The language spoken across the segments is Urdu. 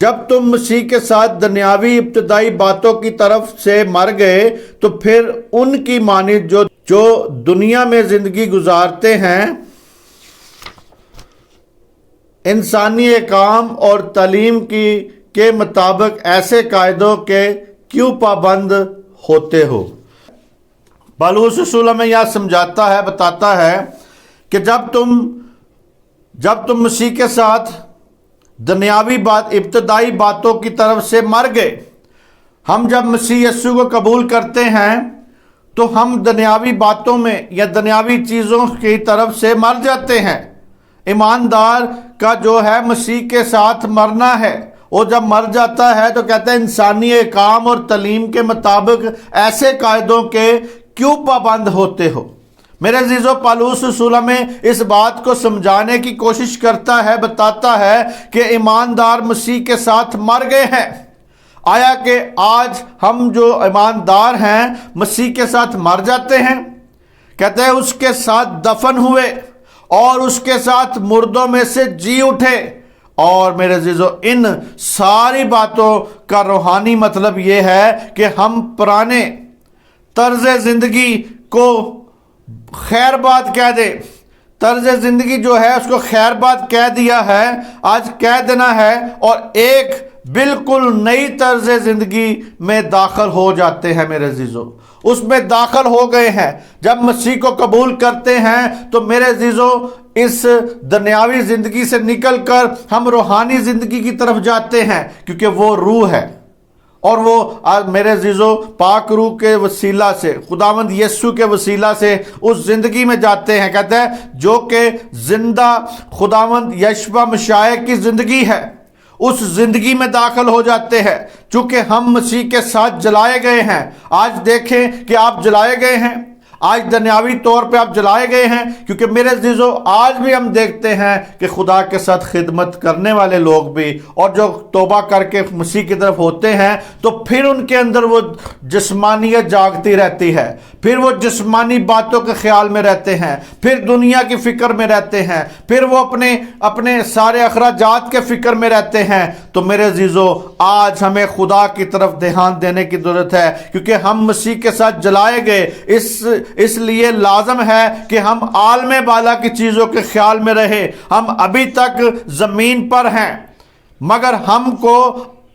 جب تم مسیح کے ساتھ دنیاوی ابتدائی باتوں کی طرف سے مر گئے تو پھر ان کی مانند جو دنیا میں زندگی گزارتے ہیں انسانی احکام اور تعلیم کے مطابق ایسے قاعدوں کے کیوں پابند ہوتے ہو؟ پالوس رسول ہمیں یہاں سمجھاتا ہے، بتاتا ہے کہ جب تم مسیح کے ساتھ دنیاوی ابتدائی باتوں کی طرف سے مر گئے، ہم جب مسیح یسوع کو قبول کرتے ہیں تو ہم دنیاوی باتوں میں یا دنیاوی چیزوں کی طرف سے مر جاتے ہیں۔ ایماندار کا جو ہے مسیح کے ساتھ مرنا ہے، وہ جب مر جاتا ہے تو کہتا ہے انسانی احکام اور تعلیم کے مطابق ایسے قاعدوں کے کیوں پابند ہوتے ہو؟ میرے عزیزو، پالوس رسول میں اس بات کو سمجھانے کی کوشش کرتا ہے، بتاتا ہے کہ ایماندار مسیح کے ساتھ مر گئے ہیں۔ آیا کہ آج ہم جو ایماندار ہیں مسیح کے ساتھ مر جاتے ہیں؟ کہتے ہیں اس کے ساتھ دفن ہوئے اور اس کے ساتھ مردوں میں سے جی اٹھے۔ اور میرے عزیزو، ان ساری باتوں کا روحانی مطلب یہ ہے کہ ہم پرانے طرز زندگی کو خیر بات کہہ دیں۔ طرز زندگی جو ہے اس کو خیر بات کہہ دیا ہے، آج کہہ دینا ہے، اور ایک بالکل نئی طرز زندگی میں داخل ہو جاتے ہیں۔ میرے عزیزو، اس میں داخل ہو گئے ہیں۔ جب مسیح کو قبول کرتے ہیں تو میرے عزیزو اس دنیاوی زندگی سے نکل کر ہم روحانی زندگی کی طرف جاتے ہیں، کیونکہ وہ روح ہے، اور وہ میرے عزیزو پاک روح کے وسیلہ سے، خداوند یسوع کے وسیلہ سے اس زندگی میں جاتے ہیں۔ کہتے ہیں جو کہ زندہ خداوند یشوع مشیح کی زندگی ہے، اس زندگی میں داخل ہو جاتے ہیں۔ چونکہ ہم مسیح کے ساتھ جلائے گئے ہیں۔ آج دیکھیں کہ آپ جلائے گئے ہیں، آج دنیاوی طور پہ آپ جلائے گئے ہیں، کیونکہ میرے عزیزو آج بھی ہم دیکھتے ہیں کہ خدا کے ساتھ خدمت کرنے والے لوگ بھی، اور جو توبہ کر کے مسیح کی طرف ہوتے ہیں تو پھر ان کے اندر وہ جسمانیت جاگتی رہتی ہے، پھر وہ جسمانی باتوں کے خیال میں رہتے ہیں، پھر دنیا کی فکر میں رہتے ہیں، پھر وہ اپنے سارے اخراجات کے فکر میں رہتے ہیں۔ تو میرے عزیزو آج ہمیں خدا کی طرف دھیان دینے کی ضرورت ہے، کیونکہ ہم مسیح کے ساتھ جلائے گئے۔ اس لیے لازم ہے کہ ہم عالم بالا کی چیزوں کے خیال میں رہے۔ ہم ابھی تک زمین پر ہیں، مگر ہم کو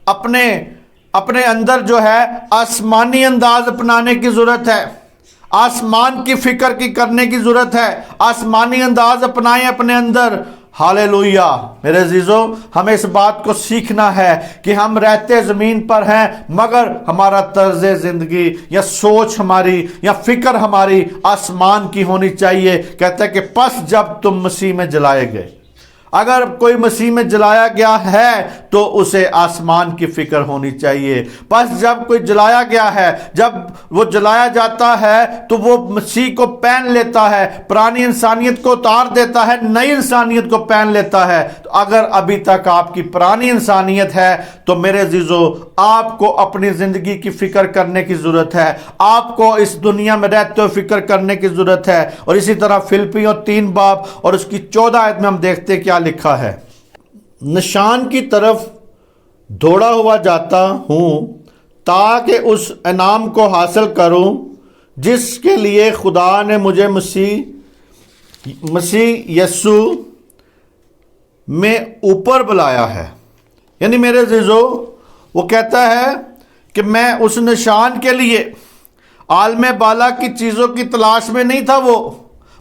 اپنے اندر جو ہے آسمانی انداز اپنانے کی ضرورت ہے، آسمان کی فکر کی کرنے کی ضرورت ہے۔ آسمانی انداز اپنائیں اپنے اندر۔ ہالیلویہ۔ میرے عزیزو، ہمیں اس بات کو سیکھنا ہے کہ ہم رہتے زمین پر ہیں، مگر ہمارا طرز زندگی یا سوچ ہماری یا فکر ہماری آسمان کی ہونی چاہیے۔ کہتا ہے کہ پس جب تم مسیح میں جلائے گئے، اگر کوئی مسیح میں جلایا گیا ہے تو اسے آسمان کی فکر ہونی چاہیے۔ پس جب کوئی جلایا گیا ہے، جب وہ جلایا جاتا ہے تو وہ مسیح کو پہن لیتا ہے، پرانی انسانیت کو اتار دیتا ہے، نئی انسانیت کو پہن لیتا ہے۔ تو اگر ابھی تک آپ کی پرانی انسانیت ہے تو میرے عزیزو آپ کو اپنی زندگی کی فکر کرنے کی ضرورت ہے، آپ کو اس دنیا میں رہتے ہوئے فکر کرنے کی ضرورت ہے۔ اور اسی طرح فلپیوں 3 باب اور اس کی 14 آیت میں ہم دیکھتے کیا لکھا ہے، نشان کی طرف دوڑا ہوا جاتا ہوں تاکہ اس انعام کو حاصل کروں جس کے لیے خدا نے مجھے مسیح یسوع میں اوپر بلایا ہے۔ یعنی میرے عزیزو وہ کہتا ہے کہ میں اس نشان کے لیے عالم بالا کی چیزوں کی تلاش میں نہیں تھا وہ،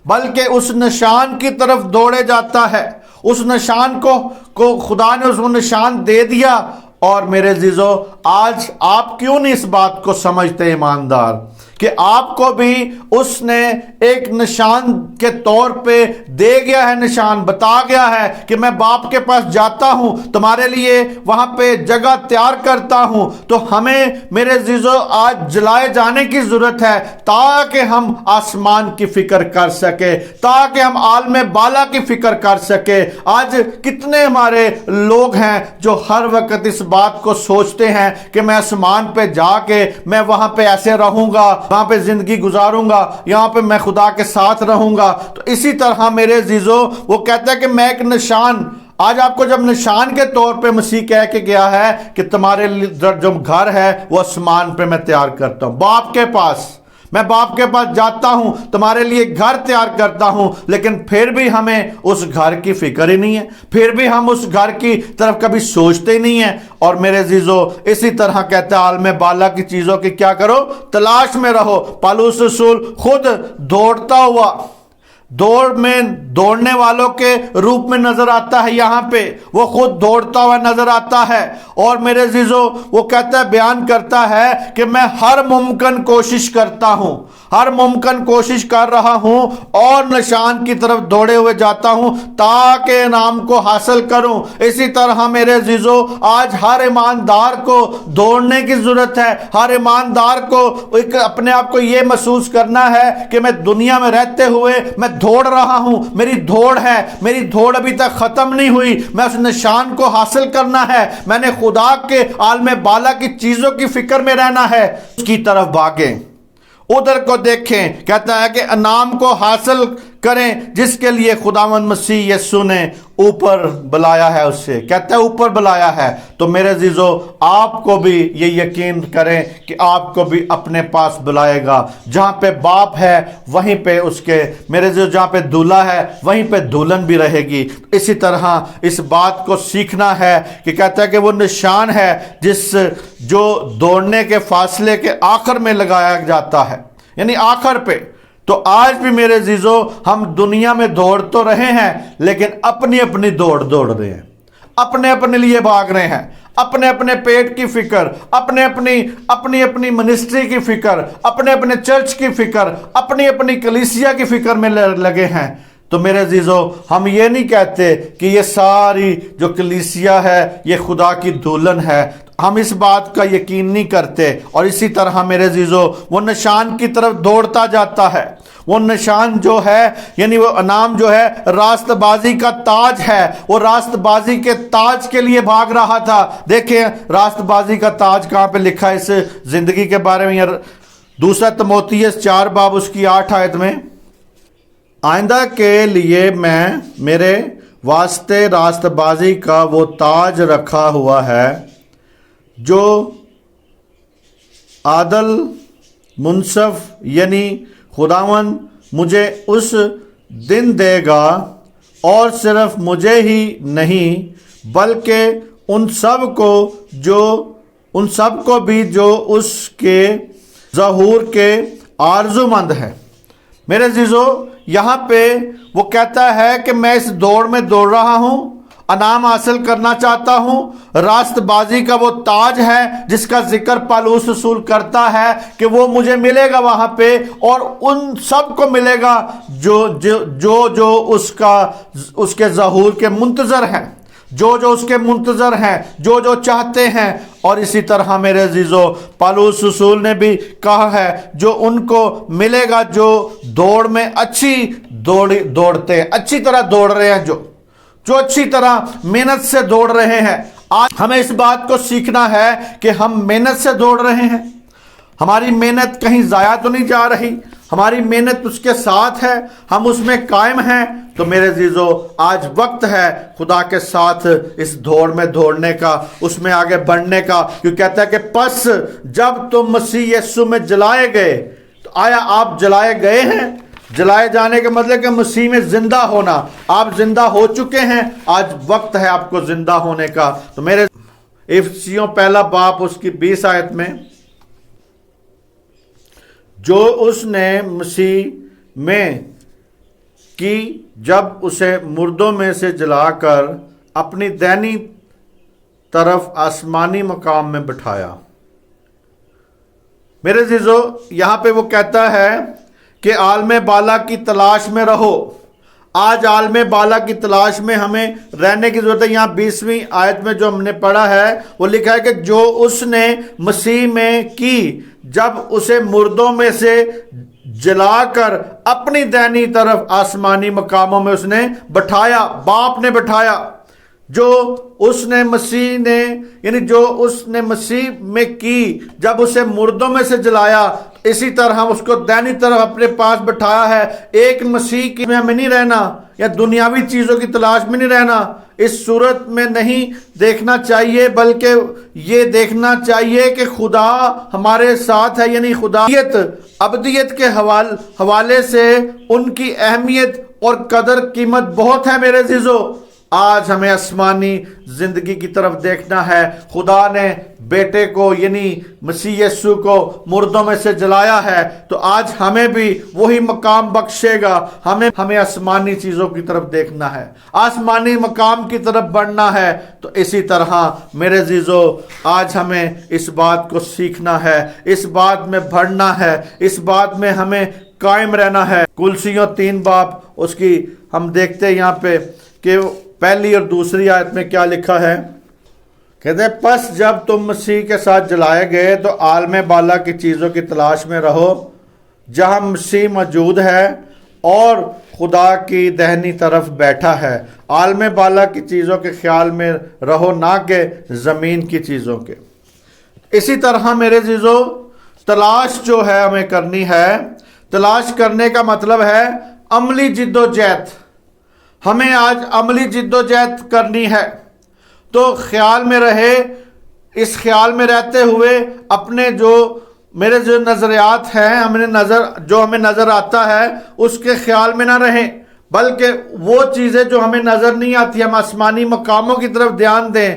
بلکہ اس نشان کی طرف دوڑے جاتا ہے۔ اس نشان کو خدا نے اس کو نشان دے دیا۔ اور میرے عزیزو آج آپ کیوں نہیں اس بات کو سمجھتے ایماندار کہ آپ کو بھی اس نے ایک نشان کے طور پہ دے گیا ہے، نشان بتا گیا ہے کہ میں باپ کے پاس جاتا ہوں، تمہارے لیے وہاں پہ جگہ تیار کرتا ہوں۔ تو ہمیں میرے عزیزو آج جلائے جانے کی ضرورت ہے تاکہ ہم آسمان کی فکر کر سکے، تاکہ ہم عالم بالا کی فکر کر سکے۔ آج کتنے ہمارے لوگ ہیں جو ہر وقت اس بات کو سوچتے ہیں کہ میں آسمان پہ جا کے میں وہاں پہ ایسے رہوں گا، وہاں پہ زندگی گزاروں گا، یہاں پہ میں خدا کے ساتھ رہوں گا۔ تو اسی طرح میرے عزیزو وہ کہتا ہے کہ میں ایک نشان آج آپ کو جب نشان کے طور پہ مسیح کہہ کے گیا ہے کہ تمہارے لیے جو گھر ہے وہ آسمان پہ میں تیار کرتا ہوں، باپ کے پاس، میں باپ کے پاس جاتا ہوں، تمہارے لیے گھر تیار کرتا ہوں، لیکن پھر بھی ہمیں اس گھر کی فکر ہی نہیں ہے، پھر بھی ہم اس گھر کی طرف کبھی سوچتے ہی نہیں ہیں۔ اور میرے عزیزو، اسی طرح کہتا ہے عالم بالا کی چیزوں کی کیا کرو؟ تلاش میں رہو۔ پالوس رسول خود دوڑتا ہوا، دوڑ میں دوڑنے والوں کے روپ میں نظر آتا ہے، یہاں پہ وہ خود دوڑتا ہوا نظر آتا ہے، اور میرے عزیزو وہ کہتا ہے، بیان کرتا ہے کہ میں ہر ممکن کوشش کرتا ہوں، ہر ممکن کوشش کر رہا ہوں اور نشان کی طرف دوڑے ہوئے جاتا ہوں تاکہ انعام کو حاصل کروں۔ اسی طرح میرے عزیزو آج ہر ایماندار کو دوڑنے کی ضرورت ہے، ہر ایماندار کو اپنے آپ کو یہ محسوس کرنا ہے کہ میں دنیا میں رہتے ہوئے میں دوڑ رہا ہوں، میری دوڑ ہے، میری دوڑ ابھی تک ختم نہیں ہوئی، میں اس نشان کو حاصل کرنا ہے، میں نے خدا کے عالم بالا کی چیزوں کی فکر میں رہنا ہے، اس کی طرف بھاگیں، ادھر کو دیکھیں۔ کہتا ہے کہ انعام کو حاصل کریں جس کے لیے خداوند مسیح یسوع نے اوپر بلایا ہے، اس سے کہتا ہے اوپر بلایا ہے۔ تو میرے عزیزو آپ کو بھی یہ یقین کریں کہ آپ کو بھی اپنے پاس بلائے گا، جہاں پہ باپ ہے وہیں پہ اس کے، میرے عزیزو جہاں پہ دولہا ہے وہیں پہ دلہن بھی رہے گی۔ اسی طرح اس بات کو سیکھنا ہے کہ کہتا ہے کہ وہ نشان ہے جو دوڑنے کے فاصلے کے آخر میں لگایا جاتا ہے، یعنی آخر پہ۔ تو آج بھی میرے عزیزو ہم دنیا میں دوڑ تو رہے ہیں، لیکن اپنی اپنی دوڑ رہے ہیں، اپنے اپنے لیے بھاگ رہے ہیں، اپنے اپنے پیٹ کی فکر، اپنے اپنی منسٹری کی فکر، اپنے اپنے چرچ کی فکر، اپنی اپنی کلیسیا کی فکر میں لگے ہیں۔ تو میرے عزیزو ہم یہ نہیں کہتے کہ یہ ساری جو کلیسیا ہے یہ خدا کی دلہن ہے، ہم اس بات کا یقین نہیں کرتے۔ اور اسی طرح میرے عزیزو وہ نشان کی طرف دوڑتا جاتا ہے، وہ نشان جو ہے یعنی وہ انعام جو ہے راست بازی کا تاج ہے، وہ راست بازی کے تاج کے لیے بھاگ رہا تھا۔ دیکھیں راست بازی کا تاج کہاں پہ لکھا ہے اس زندگی کے بارے میں، دوسرا تموتھیوس 4 باب اس کی 8 آیت میں، آئندہ کے لیے میں میرے واسطے راست بازی کا وہ تاج رکھا ہوا ہے جو عادل منصف یعنی خداوند مجھے اس دن دے گا، اور صرف مجھے ہی نہیں بلکہ ان سب کو بھی جو اس کے ظہور کے آرزو مند ہے۔ میرے عزیزو یہاں پہ وہ کہتا ہے کہ میں اس دوڑ میں دوڑ رہا ہوں، انعام حاصل کرنا چاہتا ہوں، راست بازی کا وہ تاج ہے جس کا ذکر پالوس رسول کرتا ہے کہ وہ مجھے ملے گا وہاں پہ، اور ان سب کو ملے گا جو اس کے ظہور کے منتظر ہیں، جو اس کے منتظر ہیں، جو چاہتے ہیں۔ اور اسی طرح میرے عزیزو پالوس رسول نے بھی کہا ہے جو ان کو ملے گا جو دوڑ میں اچھی دوڑتے ہیں، اچھی طرح دوڑ رہے ہیں، جو اچھی طرح محنت سے دوڑ رہے ہیں۔ آج ہمیں اس بات کو سیکھنا ہے کہ ہم محنت سے دوڑ رہے ہیں، ہماری محنت کہیں ضائع تو نہیں جا رہی، ہماری محنت اس کے ساتھ ہے، ہم اس میں قائم ہیں۔ تو میرے عزیزو آج وقت ہے خدا کے ساتھ اس دوڑ میں دوڑنے کا، اس میں آگے بڑھنے کا، کیوں کہتا ہے کہ پس جب تم مسیح یسوع میں جلائے گئے، تو آیا آپ جلائے گئے ہیں؟ جلائے جانے کا مطلب کہ مسیح میں زندہ ہونا، آپ زندہ ہو چکے ہیں، آج وقت ہے آپ کو زندہ ہونے کا۔ تو میرے افسیوں 1 باب اس کی 20 آیت میں، جو اس نے مسیح میں کی جب اسے مردوں میں سے جلا کر اپنی دائنی طرف آسمانی مقام میں بٹھایا۔ میرے عزیزو یہاں پہ وہ کہتا ہے کہ عالم بالا کی تلاش میں رہو۔ آج عالم بالا کی تلاش میں ہمیں رہنے کی ضرورت ہے۔ یہاں 20ویں آیت میں جو ہم نے پڑھا ہے وہ لکھا ہے کہ جو اس نے مسیح میں کی جب اسے مردوں میں سے جلا کر اپنی دائنی طرف آسمانی مقاموں میں اس نے بٹھایا، باپ نے بٹھایا۔ جو اس نے مسیح نے یعنی جو اس نے مسیح میں کی جب اسے مردوں میں سے جلایا، اسی طرح اس کو دائنی طرف اپنے پاس بٹھایا ہے۔ ایک مسیح کی میں ہمیں نہیں رہنا یا دنیاوی چیزوں کی تلاش میں نہیں رہنا، اس صورت میں نہیں دیکھنا چاہیے، بلکہ یہ دیکھنا چاہیے کہ خدا ہمارے ساتھ ہے، یعنی خدایت ابدیت کے حوالے سے ان کی اہمیت اور قدر قیمت بہت ہے۔ میرے عزیزو، آج ہمیں آسمانی زندگی کی طرف دیکھنا ہے۔ خدا نے بیٹے کو یعنی مسیح یسوع کو مردوں میں سے جلایا ہے، تو آج ہمیں بھی وہی مقام بخشے گا۔ ہمیں آسمانی چیزوں کی طرف دیکھنا ہے، آسمانی مقام کی طرف بڑھنا ہے۔ تو اسی طرح میرے عزیزو، آج ہمیں اس بات کو سیکھنا ہے، اس بات میں بڑھنا ہے، اس بات میں ہمیں قائم رہنا ہے۔ کلسیوں 3 باب اس کی ہم دیکھتے ہیں یہاں پہ کہ پہلی اور دوسری آیت میں کیا لکھا ہے۔ کہتے ہیں پس جب تم مسیح کے ساتھ جلائے گئے تو عالم بالا کی چیزوں کی تلاش میں رہو جہاں مسیح موجود ہے اور خدا کی دہنی طرف بیٹھا ہے۔ عالم بالا کی چیزوں کے خیال میں رہو، نہ کہ زمین کی چیزوں کے۔ اسی طرح میرے عزیزو، تلاش جو ہے ہمیں کرنی ہے، تلاش کرنے کا مطلب ہے عملی جد و جہد۔ ہمیں آج عملی جد و جہد کرنی ہے، تو خیال میں رہے، اس خیال میں رہتے ہوئے اپنے جو میرے جو نظریات ہیں، جو ہمیں نظر آتا ہے اس کے خیال میں نہ رہیں، بلکہ وہ چیزیں جو ہمیں نظر نہیں آتی ہم آسمانی مقاموں کی طرف دھیان دیں۔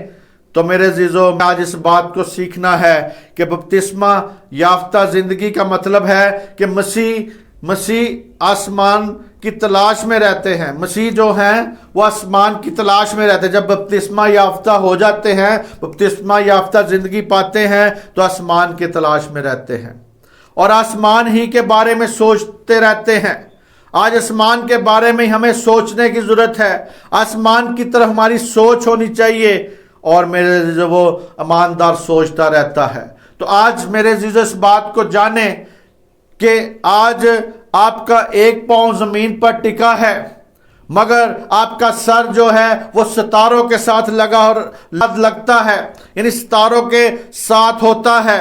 تو میرے عزیزو، آج اس بات کو سیکھنا ہے کہ بپتسمہ یافتہ زندگی کا مطلب ہے کہ مسیح آسمان کی تلاش میں رہتے ہیں۔ مسیح جو ہیں وہ آسمان کی تلاش میں رہتے ہیں۔ جب بپتسمہ یافتہ ہو جاتے ہیں، بپتسمہ یافتہ زندگی پاتے ہیں، تو آسمان کی تلاش میں رہتے ہیں اور آسمان ہی کے بارے میں سوچتے رہتے ہیں۔ آج آسمان کے بارے میں ہمیں سوچنے کی ضرورت ہے، آسمان کی طرف ہماری سوچ ہونی چاہیے، اور میرے عزیزو وہ ایماندار سوچتا رہتا ہے۔ تو آج میرے عزیزو اس بات کو جانیں کہ آج آپ کا ایک پاؤں زمین پر ٹکا ہے، مگر آپ کا سر جو ہے وہ ستاروں کے ساتھ لگتا ہے، یعنی ستاروں کے ساتھ ہوتا ہے۔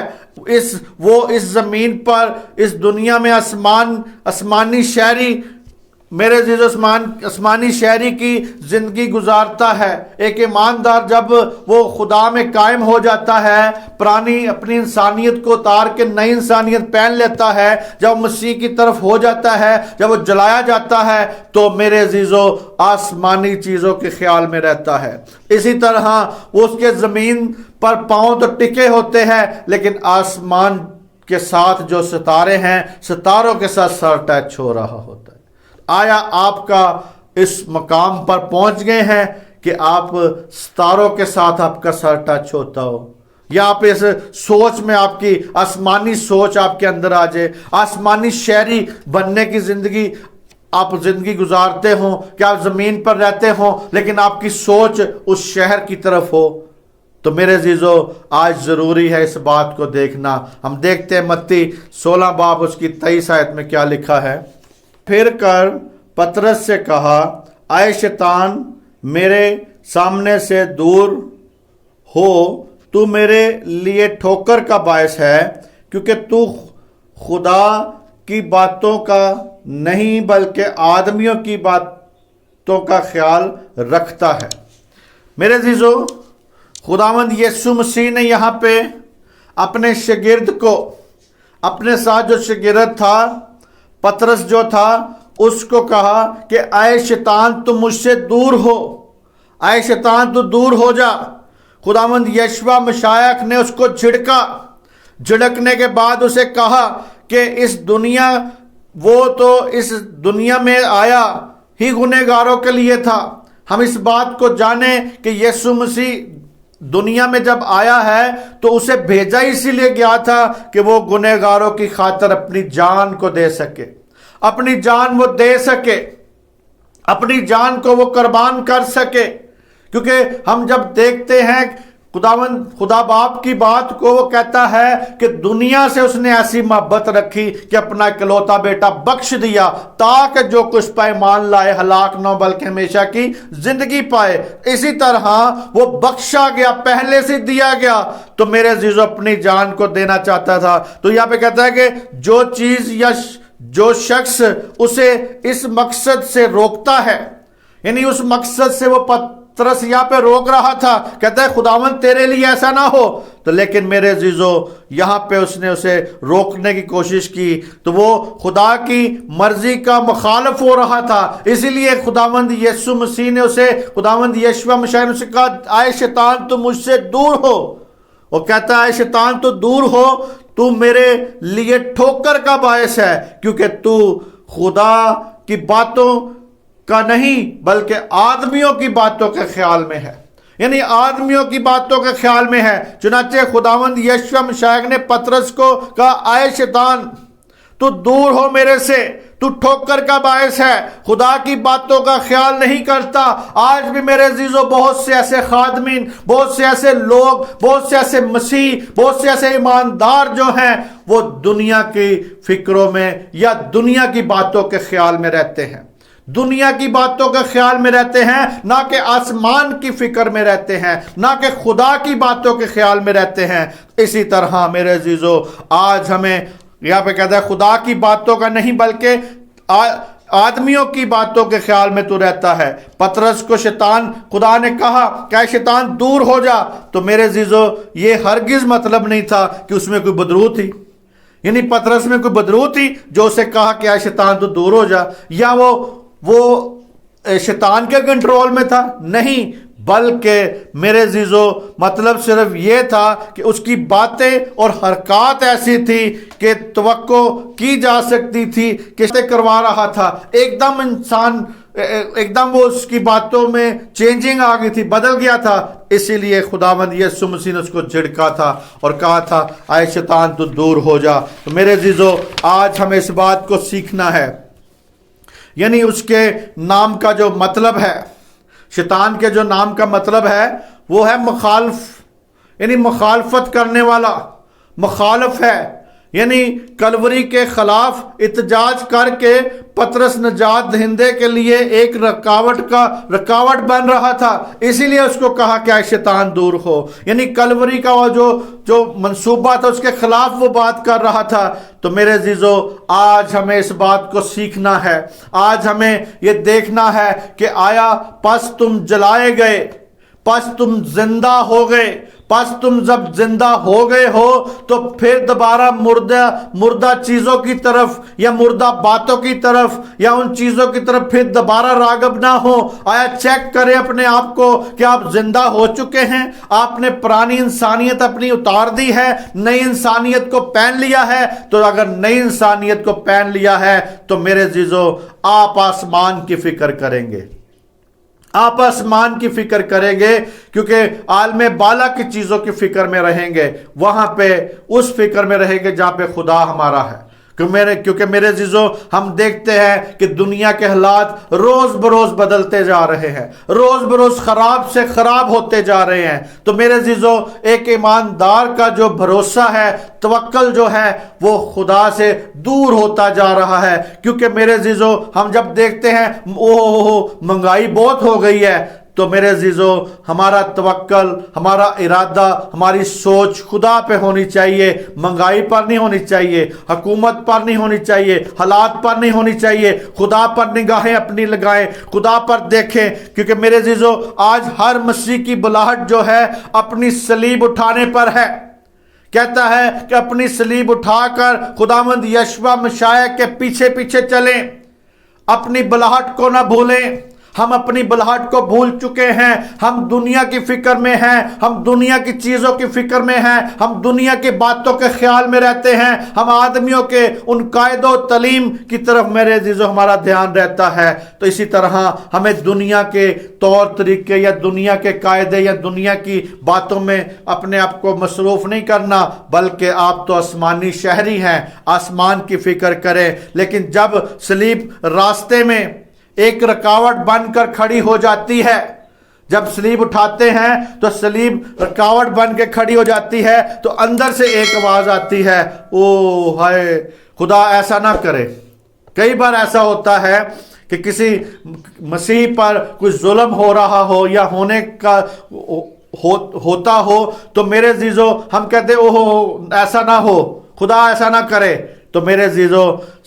وہ اس زمین پر، اس دنیا میں آسمانی شہری، میرے عزیز آسمانی شہری کی زندگی گزارتا ہے۔ ایک ایماندار جب وہ خدا میں قائم ہو جاتا ہے، اپنی انسانیت کو اتار کے نئی انسانیت پہن لیتا ہے، جب مسیح کی طرف ہو جاتا ہے، جب وہ جلایا جاتا ہے، تو میرے عزیزو آسمانی چیزوں کے خیال میں رہتا ہے۔ اسی طرح وہ اس کے زمین پر پاؤں تو ٹکے ہوتے ہیں، لیکن آسمان کے ساتھ جو ستارے ہیں، ستاروں کے ساتھ سر ٹچ ہو رہا ہوتا ہے۔ آیا آپ کا اس مقام پر پہنچ گئے ہیں کہ آپ ستاروں کے ساتھ آپ کا سر ٹچ ہوتا ہو، یا آپ اس سوچ میں آپ کی آسمانی سوچ آپ کے اندر آ جائے، آسمانی شہری بننے کی آپ زندگی گزارتے ہوں کہ آپ زمین پر رہتے ہوں لیکن آپ کی سوچ اس شہر کی طرف ہو؟ تو میرے عزیزو، آج ضروری ہے اس بات کو دیکھنا۔ ہم دیکھتے ہیں متی 16 باب اس کی 23 آیت میں کیا لکھا ہے۔ پھر کر پطرس سے کہا، اے شیطان، میرے سامنے سے دور ہو، تو میرے لیے ٹھوکر کا باعث ہے، کیونکہ تو خدا کی باتوں کا نہیں بلکہ آدمیوں کی باتوں کا خیال رکھتا ہے۔ میرے عزیزو، خداوند یسوع مسیح نے یہاں پہ اپنے شاگرد کو، اپنے ساتھ جو شاگرد تھا پطرس جو تھا، اس کو کہا کہ اے شیطان تو مجھ سے دور ہو، اے شیطان تو دور ہو جا۔ خداوند یشوع مشائخ نے اس کو جھڑکنے کے بعد اسے کہا کہ وہ تو اس دنیا میں آیا ہی گنہگاروں کے لیے تھا۔ ہم اس بات کو جانیں کہ یسوع مسیح دنیا میں جب آیا ہے تو اسے بھیجا اسی لیے گیا تھا کہ وہ گنہگاروں کی خاطر اپنی جان کو دے سکے، اپنی جان وہ دے سکے، اپنی جان کو وہ قربان کر سکے۔ کیونکہ ہم جب دیکھتے ہیں خدا باپ کی بات کو وہ کہتا ہے کہ دنیا سے اس نے ایسی محبت رکھی کہ اپنا اکلوتا بیٹا بخش دیا تاکہ جو کچھ پائے مان لائے ہلاک نہ بلکہ ہمیشہ کی زندگی پائے۔ اسی طرح وہ بخشا گیا، پہلے سے دیا گیا، تو میرے عزیزو اپنی جان کو دینا چاہتا تھا۔ تو یہاں پہ کہتا ہے کہ جو چیز یا جو شخص اسے اس مقصد سے روکتا ہے، یعنی اس مقصد سے وہ پترس یہاں پہ روک رہا تھا، کہتا ہے خداوند تیرے لیے ایسا نہ ہو، تو لیکن میرے عزیزو یہاں پہ اس نے اسے روکنے کی کوشش کی، تو وہ خدا کی مرضی کا مخالف ہو رہا تھا۔ اسی لیے خداوند یسوع مسیح نے اسے، خداوند یشوع مسیح نے اسے کہا آئے شیطان تو مجھ سے دور ہو۔ وہ کہتا ہے شیطان تو دور ہو، تو میرے لیے ٹھوکر کا باعث ہے، کیونکہ تو خدا کی باتوں کا نہیں بلکہ آدمیوں کی باتوں کے خیال میں ہے، یعنی آدمیوں کی باتوں کے خیال میں ہے۔ چنانچہ خداوند یشوع مسیح نے پترس کو کہا آئے شیطان تو دور ہو میرے سے، تو ٹھوکر کا باعث ہے، خدا کی باتوں کا خیال نہیں کرتا۔ آج بھی میرے عزیزو بہت سے ایسے خادمین، بہت سے ایسے لوگ، بہت سے ایسے مسیح، بہت سے ایسے ایماندار جو ہیں، وہ دنیا کی فکروں میں یا دنیا کی باتوں کے خیال میں رہتے ہیں، دنیا کی باتوں کے خیال میں رہتے ہیں، نہ کہ آسمان کی فکر میں رہتے ہیں، نہ کہ خدا کی باتوں کے خیال میں رہتے ہیں۔ اسی طرح میرے عزیزو آج ہمیں یہاں پہ کہتا ہے خدا کی باتوں کا نہیں بلکہ آدمیوں کی باتوں کے خیال میں تو رہتا ہے۔ پترس کو شیطان، خدا نے کہا کہ شیطان دور ہو جا، تو میرے عزیزو یہ ہرگز مطلب نہیں تھا کہ اس میں کوئی بدرو تھی، یعنی پترس میں کوئی بدرو تھی جو اسے کہا کہ اے شیطان تو دور ہو جا، یا وہ شیطان کے کنٹرول میں تھا، نہیں، بلکہ میرے عزیزو مطلب صرف یہ تھا کہ اس کی باتیں اور حرکات ایسی تھی کہ توقع کی جا سکتی تھی کہ کروا رہا تھا، ایک دم وہ اس کی باتوں میں چینجنگ آ گئی تھی، بدل گیا تھا۔ اسی لیے خداوند یسوع مسیح نے اس کو جھڑکا تھا اور کہا تھا اے شیطان تو دور ہو جا۔ تو میرے عزیزو آج ہمیں اس بات کو سیکھنا ہے، یعنی اس کے نام کا جو مطلب ہے، شیطان کے جو نام کا مطلب ہے وہ ہے مخالف، یعنی مخالفت کرنے والا، مخالف ہے، یعنی کلوری کے خلاف احتجاج کر کے پترس نجات دہندے کے لیے ایک رکاوٹ بن رہا تھا۔ اسی لیے اس کو کہا کہ اے شیطان دور ہو، یعنی کلوری کا وہ جو منصوبہ تھا اس کے خلاف وہ بات کر رہا تھا۔ تو میرے عزیزو آج ہمیں اس بات کو سیکھنا ہے، آج ہمیں یہ دیکھنا ہے کہ آیا پس تم جلائے گئے، پس تم زندہ ہو گئے، پس تم جب زندہ ہو گئے ہو تو پھر دوبارہ مردہ چیزوں کی طرف یا مردہ باتوں کی طرف یا ان چیزوں کی طرف پھر دوبارہ راغب نہ ہو۔ آیا چیک کریں اپنے آپ کو کہ آپ زندہ ہو چکے ہیں، آپ نے پرانی انسانیت اپنی اتار دی ہے، نئی انسانیت کو پہن لیا ہے۔ تو اگر نئی انسانیت کو پہن لیا ہے تو میرے عزیزو آپ آسمان کی فکر کریں گے، آپ آسمان کی فکر کریں گے، کیونکہ عالم بالا کی چیزوں کی فکر میں رہیں گے، وہاں پہ اس فکر میں رہیں گے جہاں پہ خدا ہمارا ہے۔ کیونکہ میرے عزیزو ہم دیکھتے ہیں کہ دنیا کے حالات روز بروز بدلتے جا رہے ہیں، روز بروز خراب سے خراب ہوتے جا رہے ہیں۔ تو میرے عزیزو ایک ایماندار کا جو بھروسہ ہے، توکل جو ہے، وہ خدا سے دور ہوتا جا رہا ہے۔ کیونکہ میرے عزیزو ہم جب دیکھتے ہیں مہنگائی بہت ہو گئی ہے، تو میرے عزیزو ہمارا توکل، ہمارا ارادہ، ہماری سوچ خدا پہ ہونی چاہیے، مہنگائی پر نہیں ہونی چاہیے، حکومت پر نہیں ہونی چاہیے، حالات پر نہیں ہونی چاہیے۔ خدا پر نگاہیں اپنی لگائیں، خدا پر دیکھیں، کیونکہ میرے عزیزو آج ہر مسیح کی بلاہٹ جو ہے اپنی صلیب اٹھانے پر ہے۔ کہتا ہے کہ اپنی صلیب اٹھا کر خداوند یشوع مسیح کے پیچھے پیچھے چلیں، اپنی بلاہٹ کو نہ بھولیں۔ ہم اپنی بلاہٹ کو بھول چکے ہیں، ہم دنیا کی فکر میں ہیں، ہم دنیا کی چیزوں کی فکر میں ہیں، ہم دنیا کی باتوں کے خیال میں رہتے ہیں، ہم آدمیوں کے ان قائد و تعلیم کی طرف میرے عزیزو ہمارا دھیان رہتا ہے۔ تو اسی طرح ہمیں دنیا کے طور طریقے یا دنیا کے قاعدے یا دنیا کی باتوں میں اپنے آپ کو مصروف نہیں کرنا، بلکہ آپ تو آسمانی شہری ہیں، آسمان کی فکر کریں۔ لیکن جب صلیب راستے میں ایک رکاوٹ بن کر کھڑی ہو جاتی ہے، جب سلیب اٹھاتے ہیں تو سلیب رکاوٹ بن کے کھڑی ہو جاتی ہے تو اندر سے ایک آواز آتی ہے، او ہائے خدا ایسا نہ کرے۔ کئی بار ایسا ہوتا ہے کہ کسی مسیح پر کوئی ظلم ہو رہا ہو یا ہونے کا ہوتا ہو تو میرے عزیزو ہم کہتے ہیں اوہ ایسا نہ ہو، خدا ایسا نہ کرے۔ تو میرے عزیزو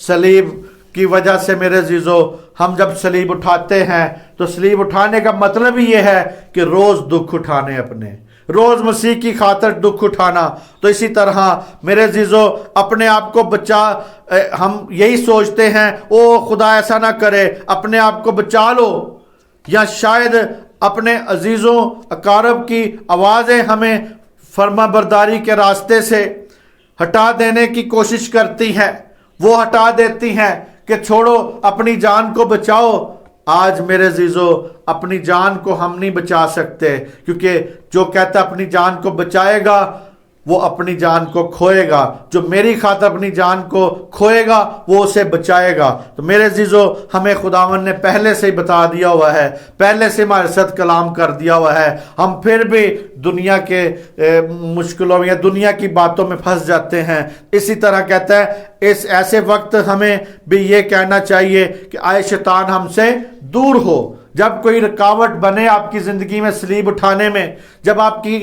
سلیب کی وجہ سے میرے عزیزو ہم جب سلیب اٹھاتے ہیں تو سلیب اٹھانے کا مطلب ہی یہ ہے کہ روز دکھ اٹھانے، اپنے روز مسیح کی خاطر دکھ اٹھانا۔ تو اسی طرح میرے عزیزو اپنے آپ کو ہم یہی سوچتے ہیں او خدا ایسا نہ کرے، اپنے آپ کو بچا لو، یا شاید اپنے عزیزوں اقارب کی آوازیں ہمیں فرما برداری کے راستے سے ہٹا دینے کی کوشش کرتی ہیں، وہ ہٹا دیتی ہیں کہ چھوڑو اپنی جان کو بچاؤ۔ آج میرے عزیزو اپنی جان کو ہم نہیں بچا سکتے، کیونکہ جو کہتا اپنی جان کو بچائے گا وہ اپنی جان کو کھوئے گا، جو میری خاطر اپنی جان کو کھوئے گا وہ اسے بچائے گا۔ تو میرے عزیزو ہمیں خداوند نے پہلے سے ہی بتا دیا ہوا ہے، پہلے سے ہمارے ساتھ کلام کر دیا ہوا ہے، ہم پھر بھی دنیا کے مشکلوں یا دنیا کی باتوں میں پھنس جاتے ہیں۔ اسی طرح کہتا ہے اس ایسے وقت ہمیں بھی یہ کہنا چاہیے کہ آئے شیطان ہم سے دور ہو۔ جب کوئی رکاوٹ بنے آپ کی زندگی میں سلیب اٹھانے میں، جب آپ کی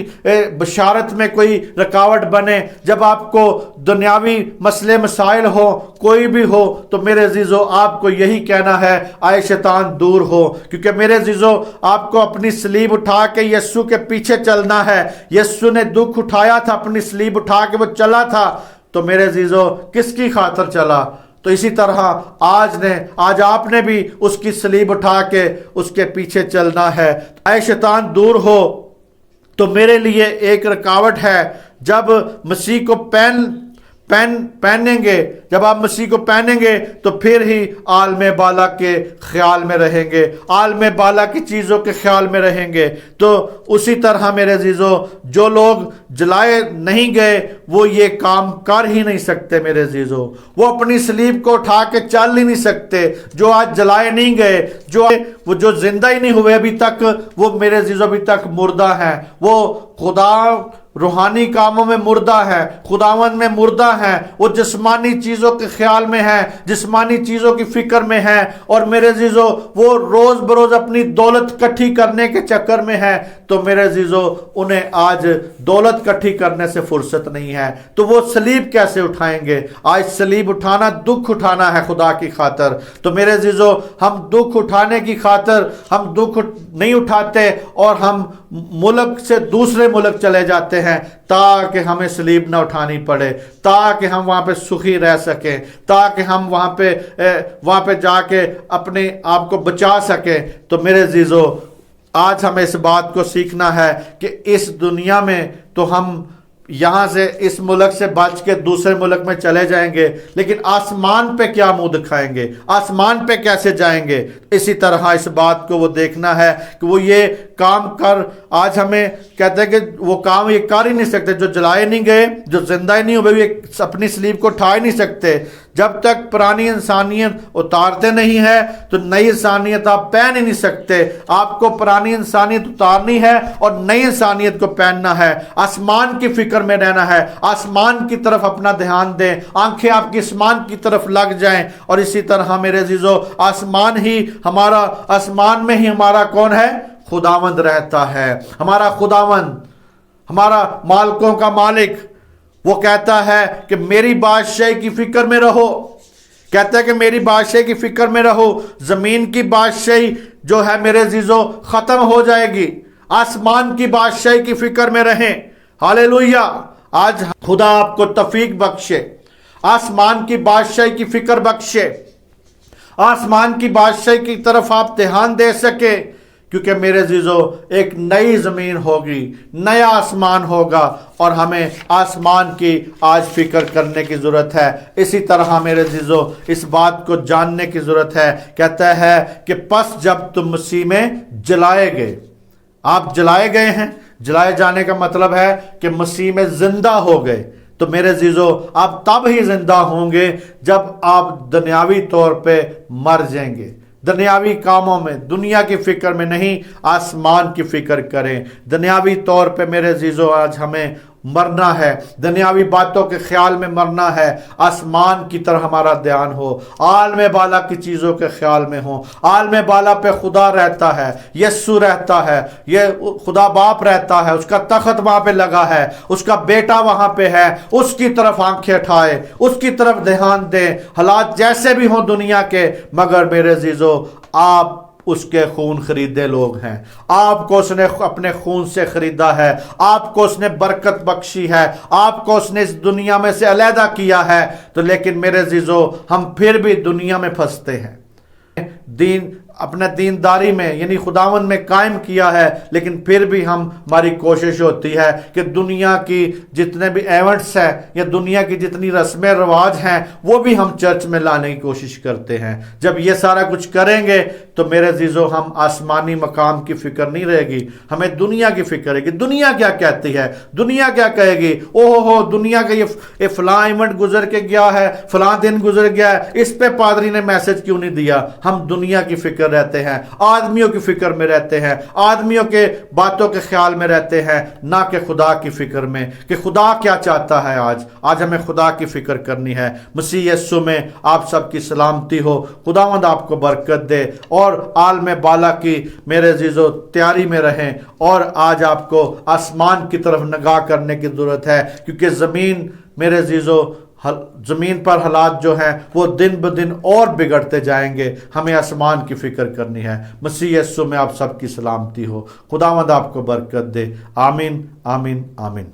بشارت میں کوئی رکاوٹ بنے، جب آپ کو دنیاوی مسئلے مسائل ہو کوئی بھی ہو، تو میرے عزیزو آپ کو یہی کہنا ہے آئے شیطان دور ہو، کیونکہ میرے عزیزو آپ کو اپنی سلیب اٹھا کے یسوع کے پیچھے چلنا ہے۔ یسوع نے دکھ اٹھایا تھا، اپنی سلیب اٹھا کے وہ چلا تھا، تو میرے عزیزو کس کی خاطر چلا؟ تو اسی طرح آج آپ نے بھی اس کی سلیب اٹھا کے اس کے پیچھے چلنا ہے۔ اے شیطان دور ہو تو میرے لیے ایک رکاوٹ ہے۔ جب مسیح کو پہنیں گے، جب آپ مسیح کو پہنیں گے تو پھر ہی عالم بالا کے خیال میں رہیں گے، عالم بالا کی چیزوں کے خیال میں رہیں گے۔ تو اسی طرح میرے عزیزو جو لوگ جلائے نہیں گئے وہ یہ کام کر ہی نہیں سکتے میرے عزیزو، وہ اپنی سلیب کو اٹھا کے چل ہی نہیں سکتے۔ جو آج جلائے نہیں گئے، جو زندہ ہی نہیں ہوئے ابھی تک، وہ میرے عزیزو ابھی تک مردہ ہیں۔ وہ خدا روحانی کاموں میں مردہ ہے، خداوند میں مردہ ہے، وہ جسمانی چیزوں کے خیال میں ہے، جسمانی چیزوں کی فکر میں ہے، اور میرے عزیزو وہ روز بروز اپنی دولت کٹھی کرنے کے چکر میں ہے۔ تو میرے عزیزو انہیں آج دولت کٹھی کرنے سے فرصت نہیں ہے، تو وہ سلیب کیسے اٹھائیں گے؟ آج سلیب اٹھانا دکھ اٹھانا ہے خدا کی خاطر۔ تو میرے عزیزو ہم دکھ اٹھانے کی خاطر ہم دکھ نہیں اٹھاتے اور ہم ملک سے دوسرے ملک چلے جاتے ہیں تاکہ ہمیں سلیب نہ اٹھانی پڑے، تاکہ ہم وہاں پہ سخی رہ سکیں، تاکہ ہم وہاں پہ جا کے اپنے آپ کو بچا سکیں۔ تو میرے عزیزو آج ہمیں اس بات کو سیکھنا ہے کہ اس دنیا میں تو ہم یہاں سے اس ملک سے بچ کے دوسرے ملک میں چلے جائیں گے، لیکن آسمان پہ کیا منہ دکھائیں گے؟ آسمان پہ کیسے جائیں گے؟ اسی طرح اس بات کو وہ دیکھنا ہے کہ وہ یہ کام آج ہمیں کہتے ہیں کہ وہ کام یہ کر ہی نہیں سکتے، جو جلائے نہیں گئے، جو زندہ ہی نہیں ہوئے، وہ اپنی سلیب کو اٹھا ہی نہیں سکتے۔ جب تک پرانی انسانیت اتارتے نہیں ہے تو نئی انسانیت آپ پہن ہی نہیں سکتے۔ آپ کو پرانی انسانیت اتارنی ہے اور نئی انسانیت کو پہننا ہے، آسمان کی فکر میں رہنا ہے، آسمان کی طرف اپنا دھیان دیں، آنکھیں آپ کی آسمان کی طرف لگ جائیں۔ اور اسی طرح میرے عزیزو آسمان میں ہی ہمارا کون ہے؟ خداوند رہتا ہے، ہمارا خداوند، ہمارا مالکوں کا مالک۔ وہ کہتا ہے کہ میری بادشاہی کی فکر میں رہو، کہتا ہے کہ میری بادشاہی کی فکر میں رہو۔ زمین کی بادشاہی جو ہے میرے عزیزو ختم ہو جائے گی، آسمان کی بادشاہی کی فکر میں رہیں۔ ہاللیلویہ! آج خدا آپ کو توفیق بخشے، آسمان کی بادشاہی کی فکر بخشے، آسمان کی بادشاہی کی طرف آپ دھیان دے سکے، کیونکہ میرے عزیزو ایک نئی زمین ہوگی، نیا آسمان ہوگا، اور ہمیں آسمان کی آج فکر کرنے کی ضرورت ہے۔ اسی طرح میرے عزیزو اس بات کو جاننے کی ضرورت ہے، کہتا ہے کہ پس جب تم مسیح میں جلائے گئے، آپ جلائے گئے ہیں۔ جلائے جانے کا مطلب ہے کہ مسیح میں زندہ ہو گئے۔ تو میرے عزیزو آپ تب ہی زندہ ہوں گے جب آپ دنیاوی طور پہ مر جائیں گے، دنیاوی کاموں میں، دنیا کی فکر میں نہیں، آسمان کی فکر کریں۔ دنیاوی طور پہ میرے عزیزو آج ہمیں مرنا ہے، دنیاوی باتوں کے خیال میں مرنا ہے، آسمان کی طرح ہمارا دھیان ہو، عالم بالا کی چیزوں کے خیال میں ہو۔ عالم بالا پہ خدا رہتا ہے، یسوع رہتا ہے، یہ خدا باپ رہتا ہے، اس کا تخت وہاں پہ لگا ہے، اس کا بیٹا وہاں پہ ہے، اس کی طرف آنکھیں اٹھائے، اس کی طرف دھیان دیں، حالات جیسے بھی ہوں دنیا کے، مگر میرے عزیزو آپ اس کے خون خریدے لوگ ہیں، آپ کو اس نے اپنے خون سے خریدا ہے، آپ کو اس نے برکت بخشی ہے، آپ کو اس نے اس دنیا میں سے علیحدہ کیا ہے۔ تو لیکن میرے عزیزو ہم پھر بھی دنیا میں پھنستے ہیں، دین اپنے دینداری میں یعنی خداوند میں قائم کیا ہے، لیکن پھر بھی ہماری کوشش ہوتی ہے کہ دنیا کی جتنے بھی ایونٹس ہیں یا دنیا کی جتنی رسمیں رواج ہیں وہ بھی ہم چرچ میں لانے کی کوشش کرتے ہیں۔ جب یہ سارا کچھ کریں گے تو میرے عزیزو ہم آسمانی مقام کی فکر نہیں رہے گی، ہمیں دنیا کی فکر ہے کہ دنیا کیا کہتی ہے، دنیا کیا کہے گی، اوہ ہو دنیا کا یہ فلاں ایونٹ گزر کے گیا ہے، فلاں دن گزر گیا ہے، اس پہ پادری نے میسج کیوں نہیں دیا۔ ہم دنیا کی فکر رہتے ہیں، آدمیوں کی فکر میں رہتے ہیں، آدمیوں کے باتوں کے خیال میں رہتے ہیں، نہ کہ خدا کی فکر میں کہ خدا کیا چاہتا ہے۔ آج ہمیں خدا کی فکر کرنی ہے۔ مسیح یسوع میں آپ سب کی سلامتی ہو، خداوند آپ کو برکت دے، اور عالم بالا کی میرے عزیزو تیاری میں رہیں، اور آج آپ کو آسمان کی طرف نگاہ کرنے کی ضرورت ہے، کیونکہ زمین میرے عزیزو زمین پر حالات جو ہیں وہ دن بدن اور بگڑتے جائیں گے، ہمیں آسمان کی فکر کرنی ہے۔ مسیح یسوع میں آپ سب کی سلامتی ہو، خداوند آپ کو برکت دے، آمین آمین آمین۔